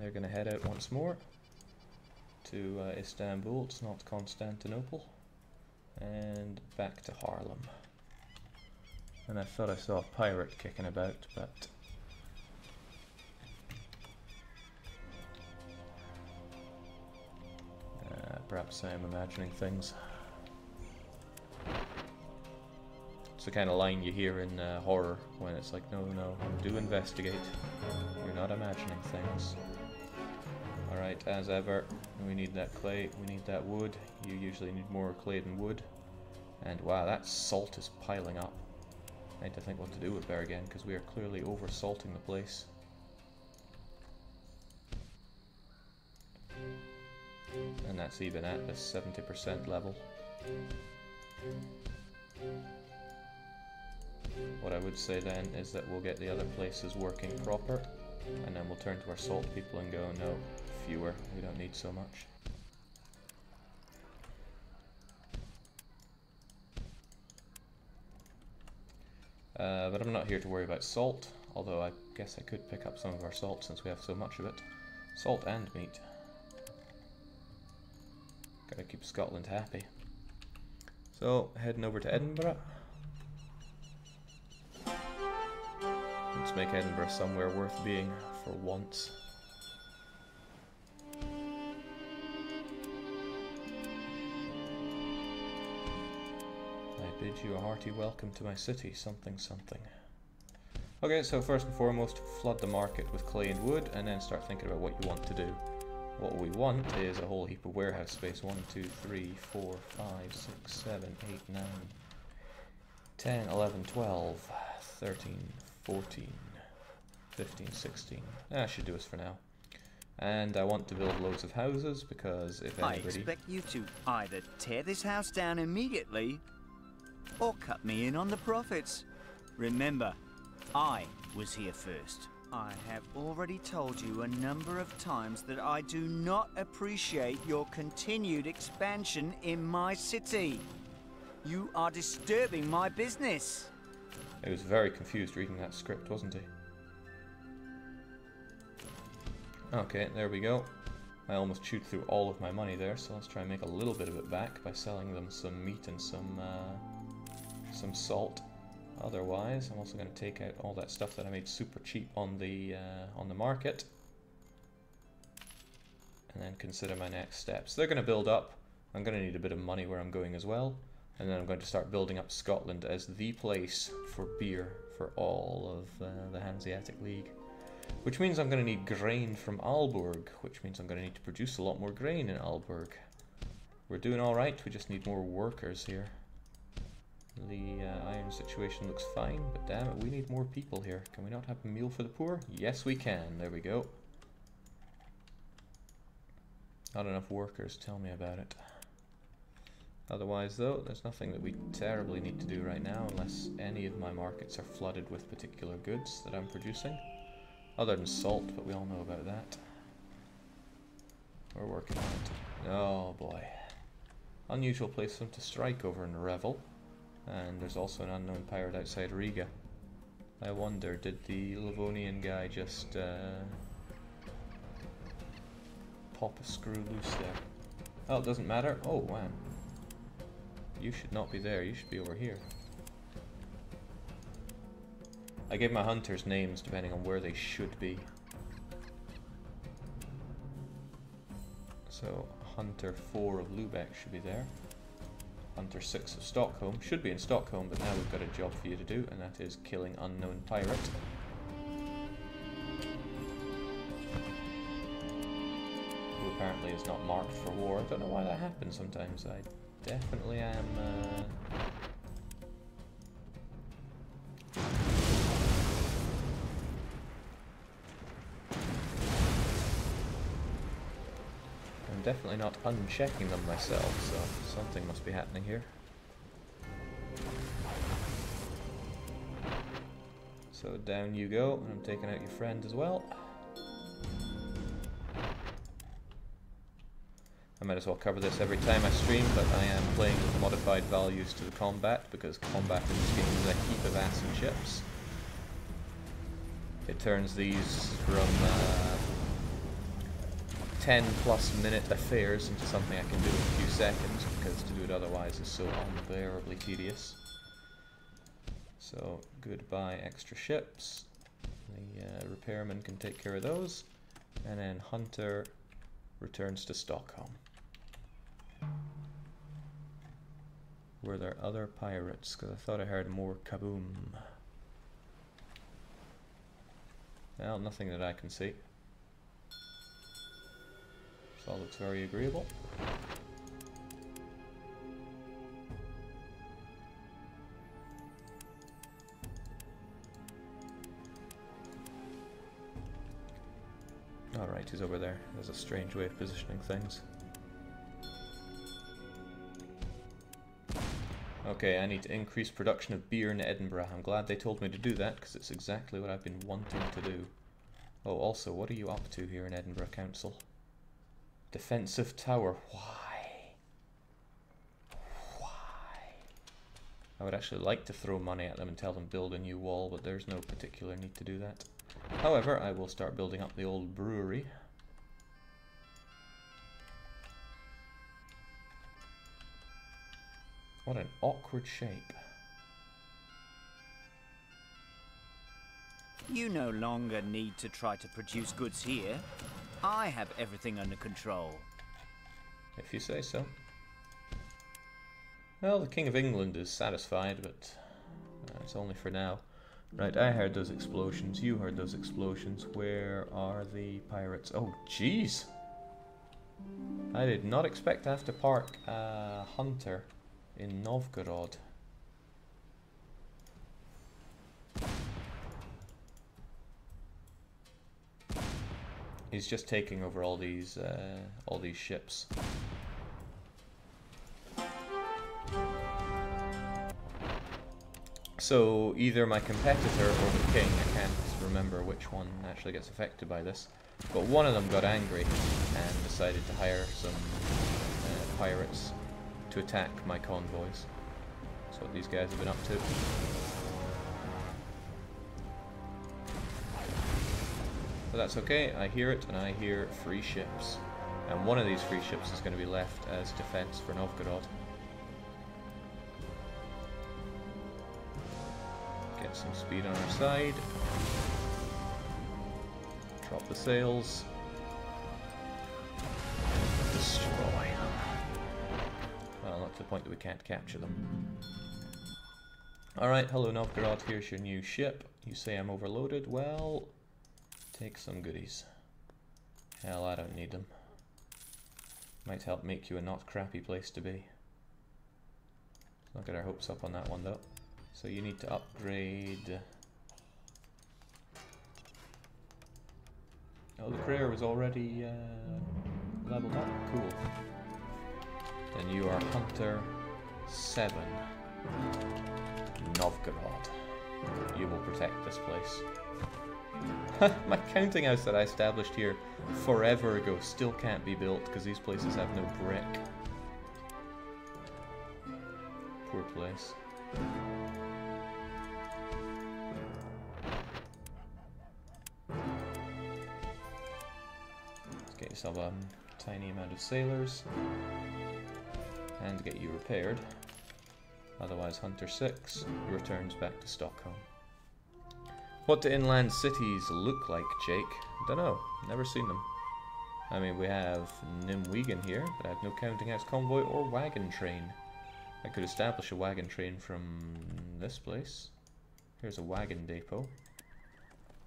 they're going to head out once more to Istanbul. It's not Constantinople. And back to Haarlem. And I thought I saw a pirate kicking about, but perhaps I am imagining things. It's the kind of line you hear in horror when it's like, no, no, do investigate. You're not imagining things. Alright, as ever, we need that clay, we need that wood. You usually need more clay than wood. And wow, that salt is piling up. I need to think what to do with there again, because we are clearly over-salting the place. And that's even at the 70% level. What I would say then is that we'll get the other places working proper, and then we'll turn to our salt people and go, no, fewer, we don't need so much. But I'm not here to worry about salt, although I guess I could pick up some of our salt since we have so much of it. Salt and meat. Gotta keep Scotland happy. So, heading over to Edinburgh. Let's make Edinburgh somewhere worth being for once. I bid you a hearty welcome to my city, something something. Okay, so first and foremost, flood the market with clay and wood, and then start thinking about what you want to do. What we want is a whole heap of warehouse space. 1, 2, 3, 4, 5, 6, 7, 8, 9, 10, 11, 12, 13, 14, 15, 16. That should do us for now. And I want to build loads of houses because if anybody... I expect you to either tear this house down immediately or cut me in on the profits. Remember, I was here first. I have already told you a number of times that I do not appreciate your continued expansion in my city. You are disturbing my business. He was very confused reading that script, wasn't he? Okay, there we go. I almost chewed through all of my money there, so let's try and make a little bit of it back by selling them some meat and some salt. Otherwise, I'm also going to take out all that stuff that I made super cheap on the market, and then consider my next steps. They're going to build up. I'm going to need a bit of money where I'm going as well, and then I'm going to start building up Scotland as the place for beer for all of the Hanseatic League. Which means I'm going to need grain from Aalborg, which means I'm going to need to produce a lot more grain in Aalborg. We're doing alright, we just need more workers here. The iron situation looks fine, but damn it, we need more people here. Can we not have a meal for the poor? Yes, we can. There we go. Not enough workers, tell me about it. Otherwise, though, there's nothing that we terribly need to do right now, unless any of my markets are flooded with particular goods that I'm producing. Other than salt, but we all know about that. We're working on it. Oh boy. Unusual place for them to strike over in Revel. And there's also an unknown pirate outside Riga. I wonder, did the Livonian guy just pop a screw loose there? Oh, it doesn't matter. Oh, wow. You should not be there. You should be over here. I gave my hunters names depending on where they should be. So, Hunter 4 of Lubeck should be there. Hunter 6 of Stockholm should be in Stockholm, but now we've got a job for you to do, and that is killing unknown pirate. Who apparently is not marked for war. I don't know why that happens sometimes. I definitely am... definitely not unchecking them myself, so something must be happening here. So down you go, and I'm taking out your friend as well. I might as well cover this every time I stream, but I am playing with modified values to the combat, because combat in this game is a heap of ass and chips. It turns these from 10+ minute affairs into something I can do in a few seconds, because to do it otherwise is so unbearably tedious. So, goodbye extra ships. The repairman can take care of those. And then Hunter returns to Stockholm. Were there other pirates? Because I thought I heard more kaboom. Well, nothing that I can see. This all looks very agreeable. Alright, he's over there. There's a strange way of positioning things. Okay, I need to increase production of beer in Edinburgh. I'm glad they told me to do that, because it's exactly what I've been wanting to do. Oh, also, what are you up to here in Edinburgh Council? Defensive tower. Why? Why? I would actually like to throw money at them and tell them build a new wall, but there's no particular need to do that. However, I will start building up the old brewery. What an awkward shape. You no longer need to try to produce goods here. I have everything under control. If you say so. Well, the King of England is satisfied, but it's only for now. Right, I heard those explosions, you heard those explosions. Where are the pirates? Oh, jeez! I did not expect to have to park a Hunter in Novgorod. He's just taking over all these ships. So either my competitor or the king, I can't remember which one actually gets affected by this, but one of them got angry and decided to hire some pirates to attack my convoys. That's what these guys have been up to. But that's okay, I hear it, and I hear free ships. And one of these free ships is going to be left as defense for Novgorod. Get some speed on our side. Drop the sails. Destroy them. Well, not to the point that we can't capture them. Alright, hello Novgorod, here's your new ship. You say I'm overloaded? Well, take some goodies. Hell, I don't need them. Might help make you a not crappy place to be. Let's not get our hopes up on that one though. So you need to upgrade. Oh, the career was already leveled up. Cool. Then you are Hunter 7. Novgorod. You will protect this place. My counting house that I established here forever ago still can't be built because these places have no brick. Poor place. Let's get yourself a tiny amount of sailors and get you repaired. Otherwise, Hunter 6 returns back to Stockholm. What do inland cities look like, Jake? Dunno, never seen them. I mean, we have Nimwegen here, but I have no counting house convoy or wagon train. I could establish a wagon train from this place. Here's a wagon depot.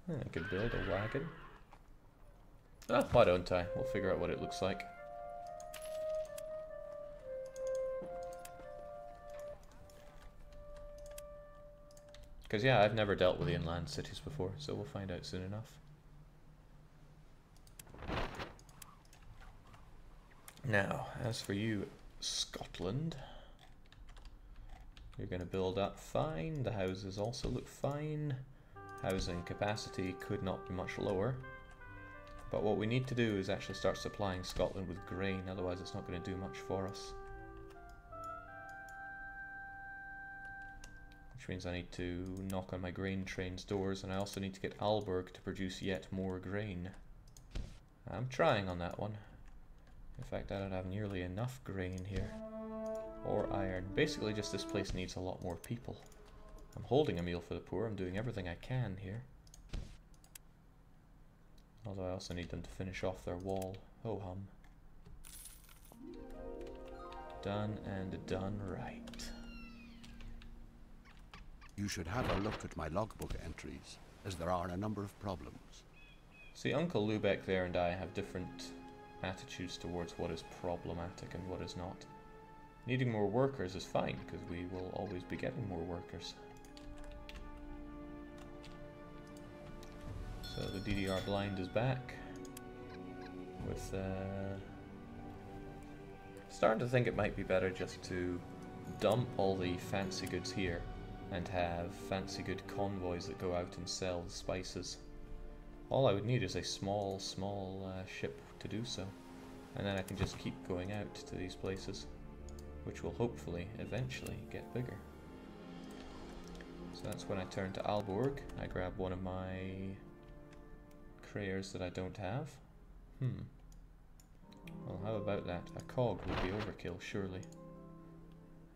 I could build a wagon. Oh, why don't I? We'll figure out what it looks like. Because yeah, I've never dealt with the inland cities before, so we'll find out soon enough. Now, as for you, Scotland, you're going to build up fine. The houses also look fine. Housing capacity could not be much lower. But what we need to do is actually start supplying Scotland with grain, otherwise it's not going to do much for us. Which means I need to knock on my grain train's doors, and I also need to get Aalborg to produce yet more grain. I'm trying on that one. In fact, I don't have nearly enough grain here. Or iron. Basically just this place needs a lot more people. I'm holding a meal for the poor, I'm doing everything I can here. Although I also need them to finish off their wall. Ho hum. Done and done right. You should have a look at my logbook entries, as there are a number of problems. See, Uncle Lubeck there and I have different attitudes towards what is problematic and what is not. Needing more workers is fine, because we will always be getting more workers. So the DDR blind is back. With, starting to think it might be better just to dump all the fancy goods here and have fancy good convoys that go out and sell the spices. All I would need is a small ship to do so. And then I can just keep going out to these places, which will hopefully eventually get bigger. So that's when I turn to Aalborg. I grab one of my crayers that I don't have. Well, how about that? A cog would be overkill, surely.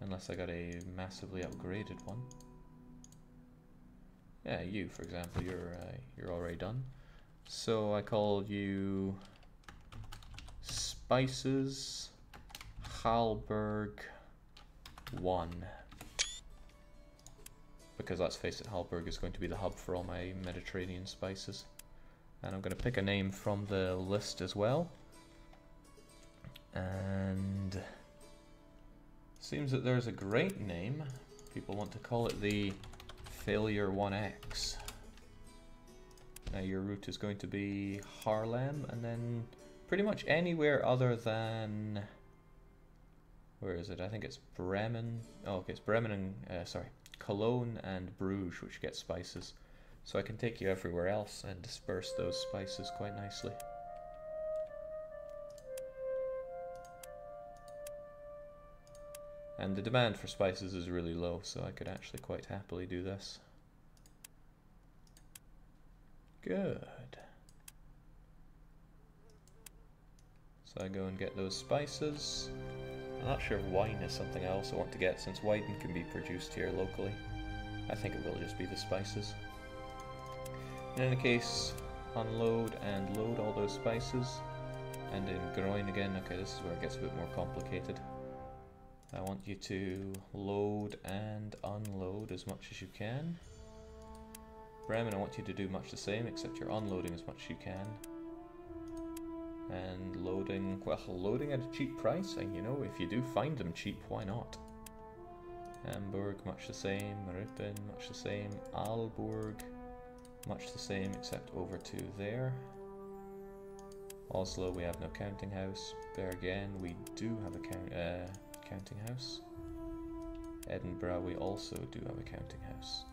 Unless I got a massively upgraded one. Yeah, you, for example, you're already done. So I call you Spices Hallberg 1. Because let's face it, Hallberg is going to be the hub for all my Mediterranean spices. And I'm going to pick a name from the list as well. And seems that there's a great name. People want to call it the Failure 1X. Now your route is going to be Haarlem, and then pretty much anywhere other than... Where is it? I think it's Bremen. Oh, okay, it's Bremen and, sorry, Cologne and Bruges, which get spices. So I can take you everywhere else and disperse those spices quite nicely. And the demand for spices is really low, so I could actually quite happily do this. Good. So I go and get those spices. I'm not sure if wine is something I also want to get, since wine can be produced here locally. I think it will just be the spices. In any case, unload and load all those spices. And in Groin again, okay, this is where it gets a bit more complicated. I want you to load and unload as much as you can. Bremen, I want you to do much the same, except you're unloading as much as you can. And loading, well, loading at a cheap price, and you know, if you do find them cheap, why not? Hamburg, much the same. Rippen, much the same. Aalborg, much the same, except over to there. Oslo, we have no counting house. Bergen, we do have a counting house. Edinburgh, we also do have a counting house.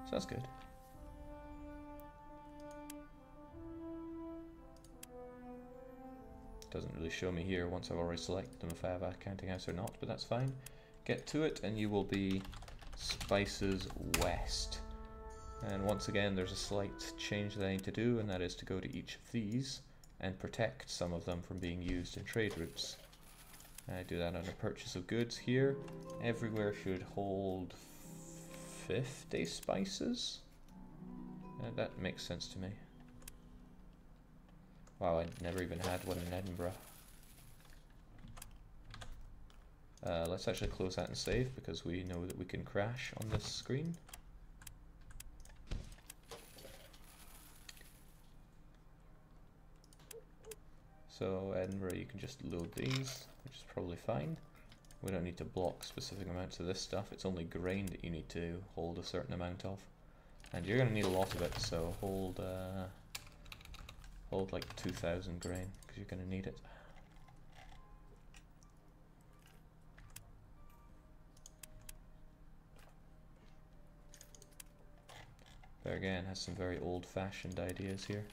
So that's good. Doesn't really show me here once I've already selected them if I have a counting house or not, but that's fine. Get to it and you will be Spices West. And once again there's a slight change that I need to do, and that is to go to each of these and protect some of them from being used in trade routes. I do that under purchase of goods here. Everywhere should hold 50 spices. That makes sense to me. Wow, I never even had one in Edinburgh. Let's actually close that and save, because we know that we can crash on this screen. So Edinburgh, you can just load these, which is probably fine. We don't need to block specific amounts of this stuff. It's only grain that you need to hold a certain amount of. And you're going to need a lot of it, so hold like 2,000 grain, because you're going to need it. Bergen has some very old-fashioned ideas here.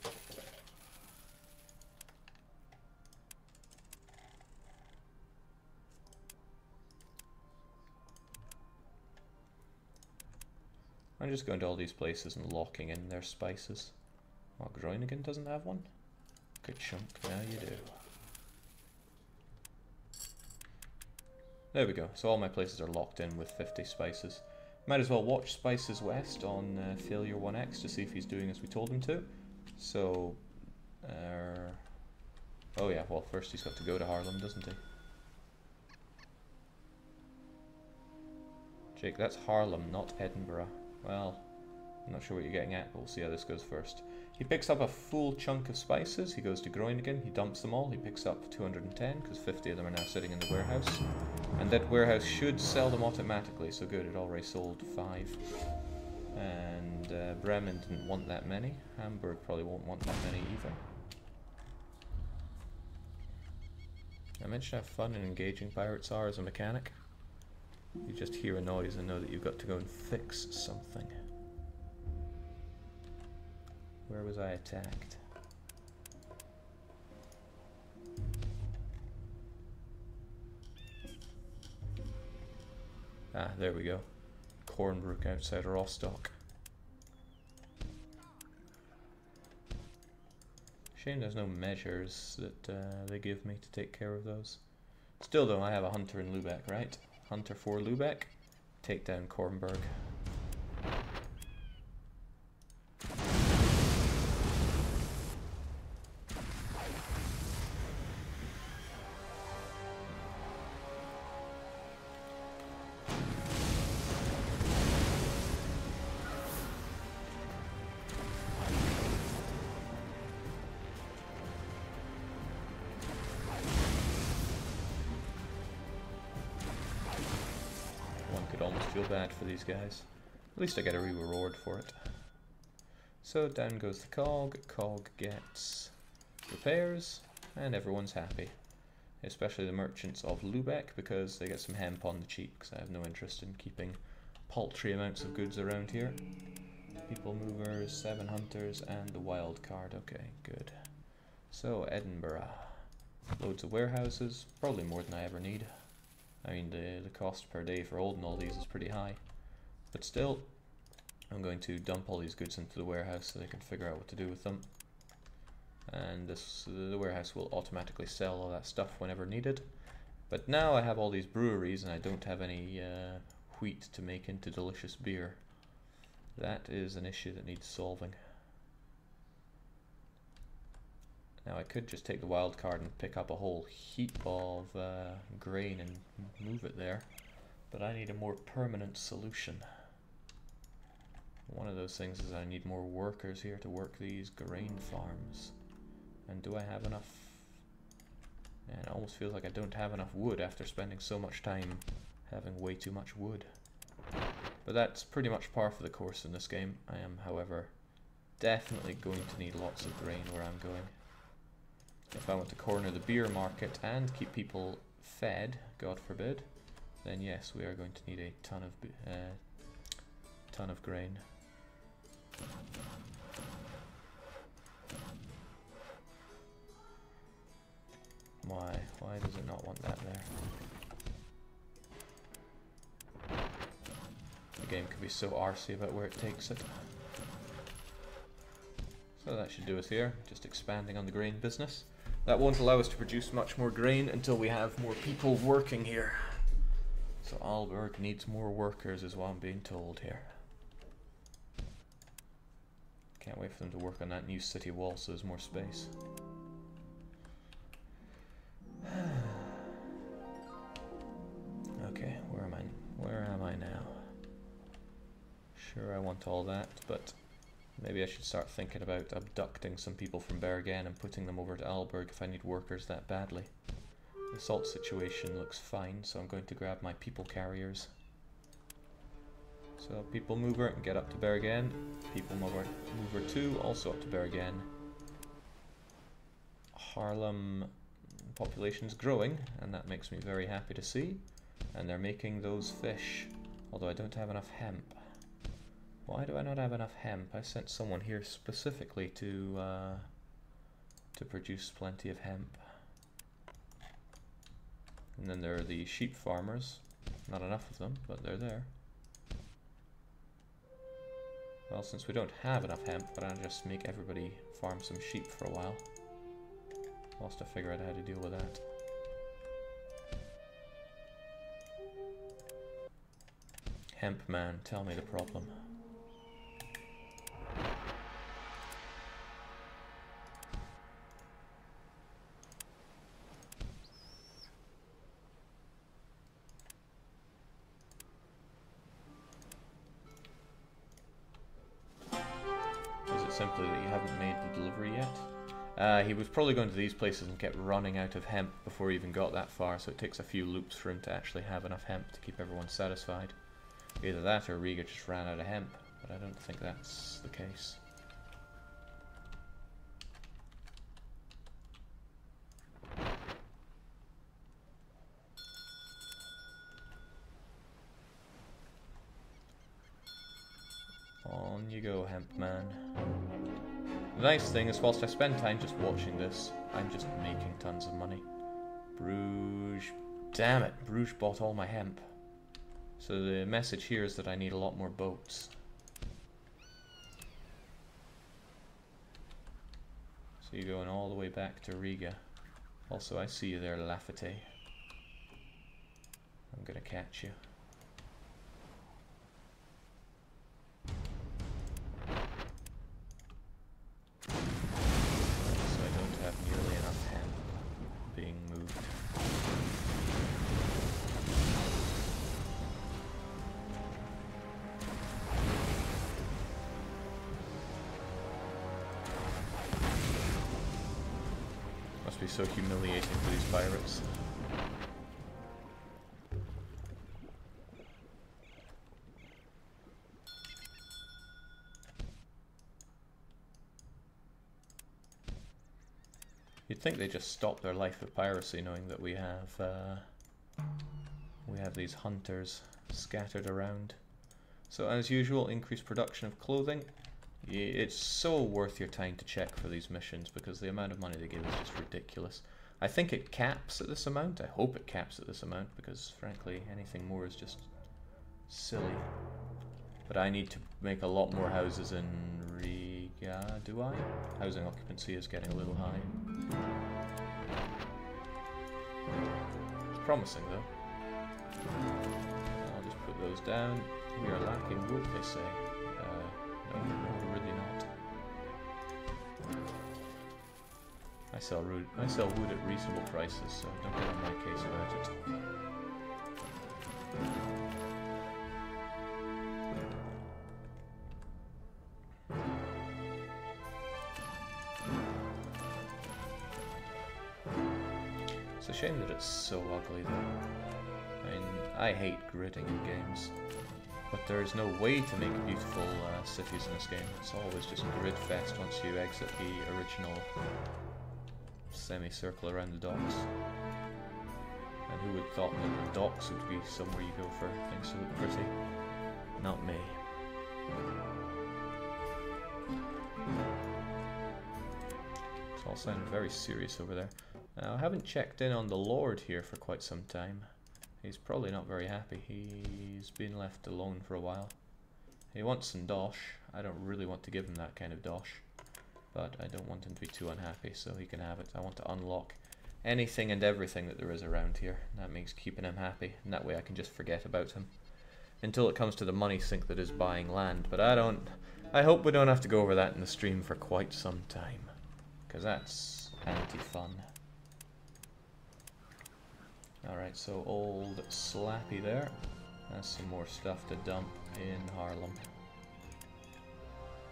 I'm just going to all these places and locking in their spices. Oh, Groningen doesn't have one? Good chunk, now you do. There we go. So all my places are locked in with 50 spices. Might as well watch Spices West on Failure 1X to see if he's doing as we told him to. So, oh yeah, well first he's got to go to Harlem, doesn't he? Jake, that's Harlem, not Edinburgh. Well, I'm not sure what you're getting at, but we'll see how this goes first. He picks up a full chunk of spices, he goes to Groningen, he dumps them all, he picks up 210, because 50 of them are now sitting in the warehouse. And that warehouse should sell them automatically, so good, it already sold 5. And Bremen didn't want that many, Hamburg probably won't want that many either. I mentioned how fun and engaging pirates are as a mechanic. You just hear a noise and know that you've got to go and fix something. Where was I attacked? Ah, there we go. Kornbrook outside Rostock. Shame there's no measures that they give me to take care of those. Still though, I have a hunter in Lübeck, right? Hunter for Lübeck. Take down Kornberg. Feel bad for these guys. At least I get a reward for it. So down goes the cog. Cog gets repairs, and everyone's happy. Especially the merchants of Lübeck, because they get some hemp on the cheap, because I have no interest in keeping paltry amounts of goods around here. People movers, 7 hunters, and the wild card. Okay, good. So Edinburgh. Loads of warehouses, probably more than I ever need. I mean, the cost per day for holding all these is pretty high. But still, I'm going to dump all these goods into the warehouse so they can figure out what to do with them. And the warehouse will automatically sell all that stuff whenever needed. But now I have all these breweries and I don't have any wheat to make into delicious beer. That is an issue that needs solving. Now I could just take the wild card and pick up a whole heap of grain and move it there, but I need a more permanent solution. One of those things is I need more workers here to work these grain farms. And do I have enough? And it almost feels like I don't have enough wood after spending so much time having way too much wood. But that's pretty much par for the course in this game. I am, however, definitely going to need lots of grain where I'm going. If I want to corner the beer market and keep people fed, God forbid, then yes, we are going to need a ton of grain. Why? Why does it not want that there? The game could be so arsey about where it takes it. So that should do us here, just expanding on the grain business. That won't allow us to produce much more grain until we have more people working here. So Aalborg needs more workers is what I'm being told here. Can't wait for them to work on that new city wall so there's more space. Okay, where am I now? Sure, I want all that, but maybe I should start thinking about abducting some people from Bergen and putting them over to Aalborg if I need workers that badly. The salt situation looks fine, so I'm going to grab my people carriers. So people mover and get up to Bergen. People mover 2 also up to Bergen. Haarlem population's growing, and that makes me very happy to see. And they're making those fish, although I don't have enough hemp. Why do I not have enough hemp? I sent someone here specifically to produce plenty of hemp. And then there are the sheep farmers. Not enough of them, but they're there. Well, since we don't have enough hemp, why don't I just make everybody farm some sheep for a while? Whilst I figure out how to deal with that. Hemp man, tell me the problem. Is it simply that you haven't made the delivery yet? He was probably going to these places and kept running out of hemp before he even got that far, so it takes a few loops for him to actually have enough hemp to keep everyone satisfied. Either that or Riga just ran out of hemp, but I don't think that's the case. On you go, hemp man. The nice thing is, whilst I spend time just watching this, I'm just making tons of money. Bruges. Damn it, Bruges bought all my hemp. So the message here is that I need a lot more boats. So you're going all the way back to Riga. Also, I see you there, Lafayette. I'm gonna catch you. Must be so humiliating for these pirates. You'd think they just stop their life of piracy, knowing that we have these hunters scattered around. So as usual, increased production of clothing. It's so worth your time to check for these missions because the amount of money they give is just ridiculous. I think it caps at this amount. I hope it caps at this amount because frankly anything more is just silly. But I need to make a lot more houses in Riga, do I? Housing occupancy is getting a little high. It's promising though. I'll just put those down. We are lacking wood, they say. No, we're really not. I sell wood at reasonable prices, so don't get on my case about it. It's a shame that it's so ugly though. I mean, I hate gridding in games. But there is no way to make beautiful cities in this game. It's always just grid fest once you exit the original semicircle around the docks. And who would thought that the docks would be somewhere you go for things to look pretty? Not me. It's all sounding very serious over there. Now, I haven't checked in on the Lord here for quite some time. He's probably not very happy. He's been left alone for a while. He wants some dosh. I don't really want to give him that kind of dosh. But I don't want him to be too unhappy, so he can have it. I want to unlock anything and everything that there is around here. That makes keeping him happy. And that way I can just forget about him. Until it comes to the money sink that is buying land. But I hope we don't have to go over that in the stream for quite some time. Because that's anti-fun. Alright, so old Slappy there. That's some more stuff to dump in Harlem.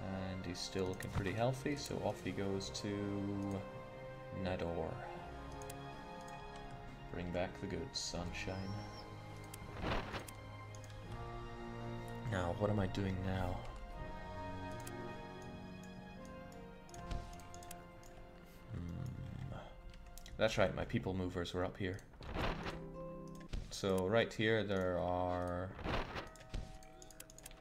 And he's still looking pretty healthy, so off he goes to Nador. Bring back the goods, sunshine. Now, what am I doing now? That's right, my people movers were up here. So right here there are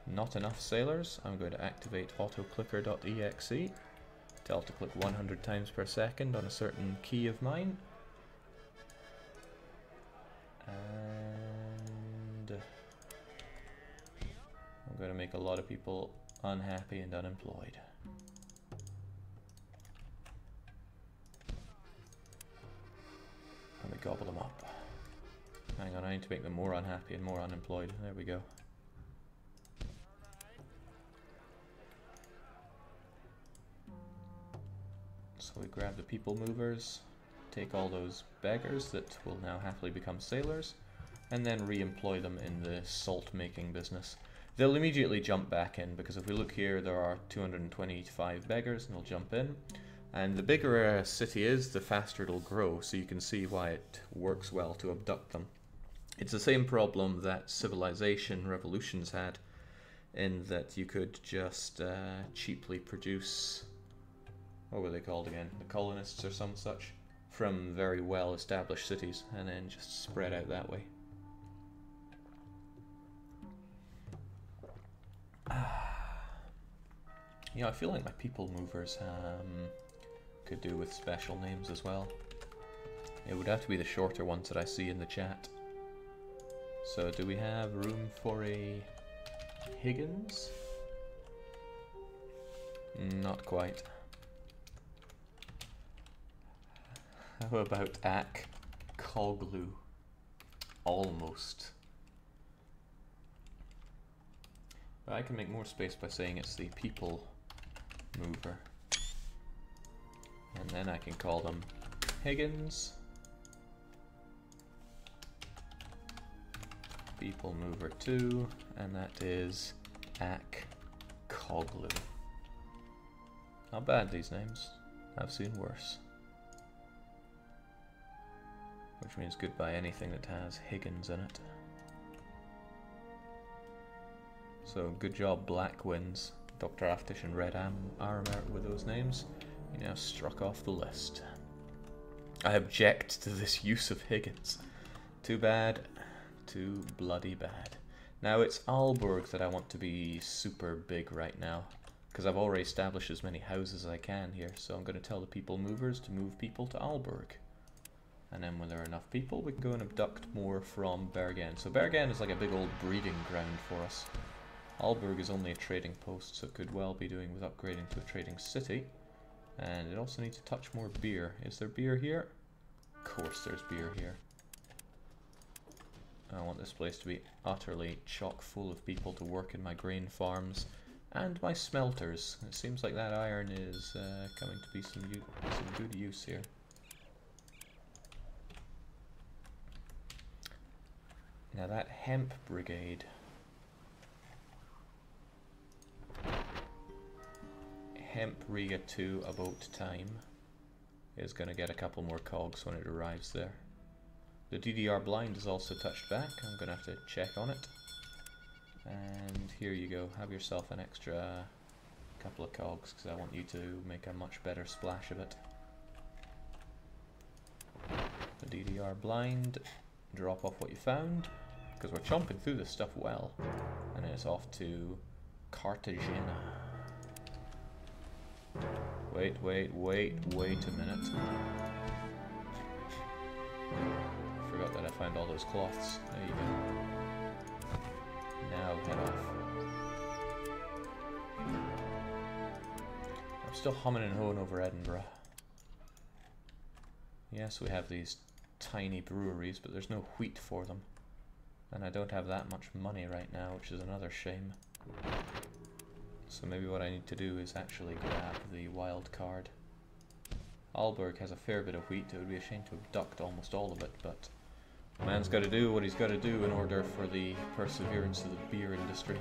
not enough sailors. I'm going to activate autoclicker.exe. Tell it to click 100 times per second on a certain key of mine. And I'm going to make a lot of people unhappy and unemployed. Let me gobble them up. Hang on, I need to make them more unhappy and more unemployed. There we go. we grab the people movers, take all those beggars that will now happily become sailors, and then re-employ them in the salt making business. They'll immediately jump back in, because if we look here, there are 225 beggars, and they'll jump in. And the bigger a city is, the faster it'll grow, so you can see why it works well to abduct them. It's the same problem that civilization revolutions had, in that you could just cheaply produce, what were they called again, the colonists or some such, from very well established cities, and then just spread out that way. Yeah, I feel like my people movers could do with special names as well. It would have to be the shorter ones that I see in the chat. So do we have room for a Higgins? Not quite. How about Ak Coglu? Almost. But I can make more space by saying it's the people mover. And then I can call them Higgins. People mover 2, and that is Ak Coglu. Not bad, these names. I've seen worse. Which means goodbye anything that has Higgins in it. So good job, Black Winds, Dr. Aftish and Red Armor with those names. You now struck off the list. I object to this use of Higgins. Too bad. Too bloody bad. Now it's Aalborg that I want to be super big right now, because I've already established as many houses as I can here, so I'm going to tell the people movers to move people to Aalborg. And then when there are enough people, we can go and abduct more from Bergen. So Bergen is like a big old breeding ground for us. Aalborg is only a trading post, so it could well be doing with upgrading to a trading city. And it also needs a touch more beer. Is there beer here? Of course there's beer here. I want this place to be utterly chock full of people to work in my grain farms and my smelters. It seems like that iron is coming to be some good use here. Now that hemp brigade. Hemp Riga 2 about time is going to get a couple more cogs when it arrives there. The DDR blind is also touched back. I'm going to have to check on it. And here you go. Have yourself an extra couple of cogs, because I want you to make a much better splash of it. The DDR blind. Drop off what you found, because we're chomping through this stuff well. And then it's off to Cartagena. Wait a minute. Forgot that I found all those cloths. There you go. Now head off. I'm still humming and hawing over Edinburgh. Yes, we have these tiny breweries, but there's no wheat for them. And I don't have that much money right now, which is another shame. So maybe what I need to do is actually grab the wild card. Aalborg has a fair bit of wheat. It would be a shame to abduct almost all of it, but a man's got to do what he's got to do in order for the perseverance of the beer industry.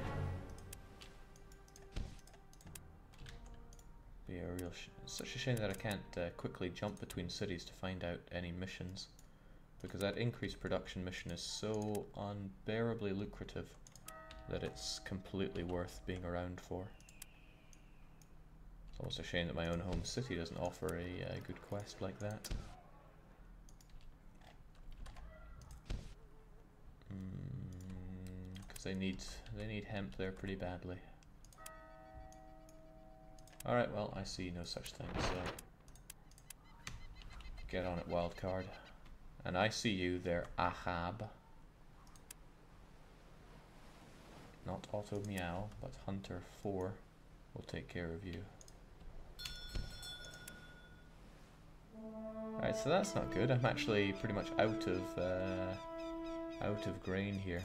Be a real it's such a shame that I can't quickly jump between cities to find out any missions, because that increased production mission is so unbearably lucrative that it's completely worth being around for. It's almost a shame that my own home city doesn't offer a good quest like that. Because they need hemp there pretty badly. Alright, well, I see no such thing, so get on it, wildcard. And I see you there, Ahab. Not Auto Meow, but Hunter 4 will take care of you. Alright, so that's not good. I'm actually pretty much out of grain here.